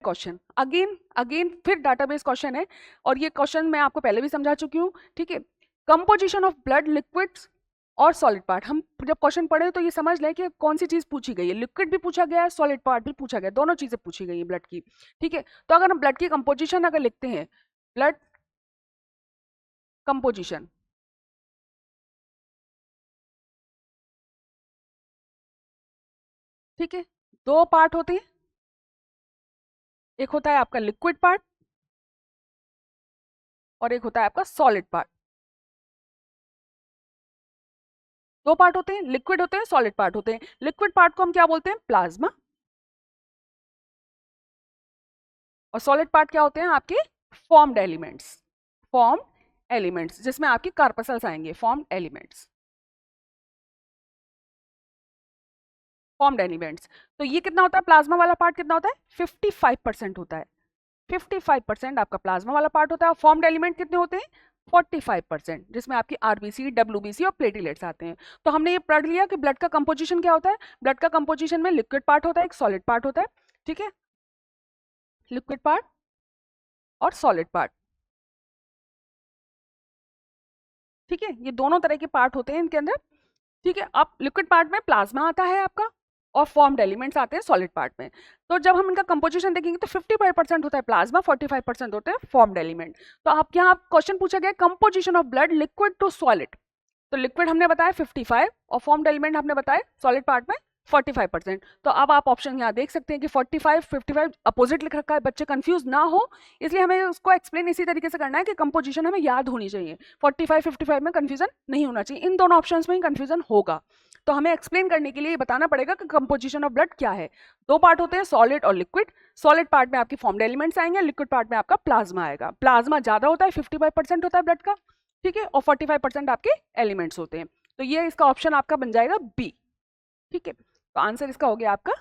Question again again फिर database question है, और ये क्वेश्चन मैं आपको पहले भी समझा चुकी हूँ, ठीक है। कंपोजिशन ऑफ ब्लड लिक्विड्स और सॉलिड पार्ट, हम जब क्वेश्चन पढ़े तो ये समझ लें कि कौन सी चीज पूछी गई है, लिक्विड भी पूछा गया है, सॉलिड पार्ट भी पूछा गया, दोनों चीजें पूछी गई है ब्लड की, ठीक है। तो अगर हम ब्लड की कंपोजिशन अगर लिखते हैं, ब्लड कंपोजिशन, ठीक है, दो पार्ट होते हैं, एक होता है आपका लिक्विड पार्ट और एक होता है आपका सॉलिड पार्ट। दो पार्ट होते हैं, लिक्विड होते हैं, सॉलिड पार्ट होते हैं। लिक्विड पार्ट को हम क्या बोलते हैं, प्लाज्मा, और सॉलिड पार्ट क्या होते हैं आपके फॉर्म्ड एलिमेंट्स, फॉर्म्ड एलिमेंट्स जिसमें आपके कार्पसल्स आएंगे, फॉर्म्ड एलिमेंट्स, फॉर्म्ड एलिमेंट्स। तो ये कितना होता है, प्लाज्मा वाला पार्ट कितना होता है, 55% होता है, 55% आपका प्लाज्मा वाला पार्ट होता है। और फॉर्म्ड एलिमेंट कितने होते हैं, 45%, जिसमें आपकी आरबीसी, डब्ल्यूबीसी और प्लेटलेट्स आते हैं। तो हमने ये पढ़ लिया कि ब्लड का कंपोजिशन क्या होता है। ब्लड का कंपोजिशन में लिक्विड पार्ट होता है, एक सॉलिड पार्ट होता है, ठीक है, लिक्विड पार्ट और सॉलिड पार्ट, ठीक है, ये दोनों तरह के पार्ट होते हैं इनके अंदर, ठीक है। अब लिक्विड पार्ट में प्लाज्मा आता है आपका और फॉर्म्ड एलिमेंट्स आते हैं सॉलिड पार्ट में। तो जब हम इनका कंपोजिशन देखेंगे तो 55% होता है प्लाज्मा, 45% होते हैं फॉर्म्ड एलिमेंट। तो आप यहाँ क्वेश्चन पूछा गया composition of blood liquid to solid, तो लिक्विड हमने बताया 55 और फॉर्म्ड एलिमेंट हमने बताया सॉलिड पार्ट में 45%। तो अब आप ऑप्शन यहाँ देख सकते हैं कि 45 55 अपोजिट लिख रखा है, बच्चे कंफ्यूज ना हो, इसलिए हमें उसको एक्सप्लेन इसी तरीके से करना है कि कंपोजिशन हमें याद होनी चाहिए, 45 55 में कंफ्यूजन नहीं होना चाहिए, इन दोनों ऑप्शंस में ही कंफ्यूजन होगा। तो हमें एक्सप्लेन करने के लिए बताना पड़ेगा कि कंपोजिशन ऑफ ब्लड क्या है। दो पार्ट होते हैं, सॉलिड और लिक्विड। सॉलिड पार्ट में आपके फॉर्म्ड एलिमेंट्स आएंगे, लिक्विड पार्ट में आपका प्लाज्मा आएगा। प्लाज्मा ज्यादा होता है, 55% होता है ब्लड का, ठीक है, और 45% आपके एलिमेंट्स होते हैं। तो ये इसका ऑप्शन आपका बन जाएगा बी, ठीक है। तो आंसर इसका हो गया आपका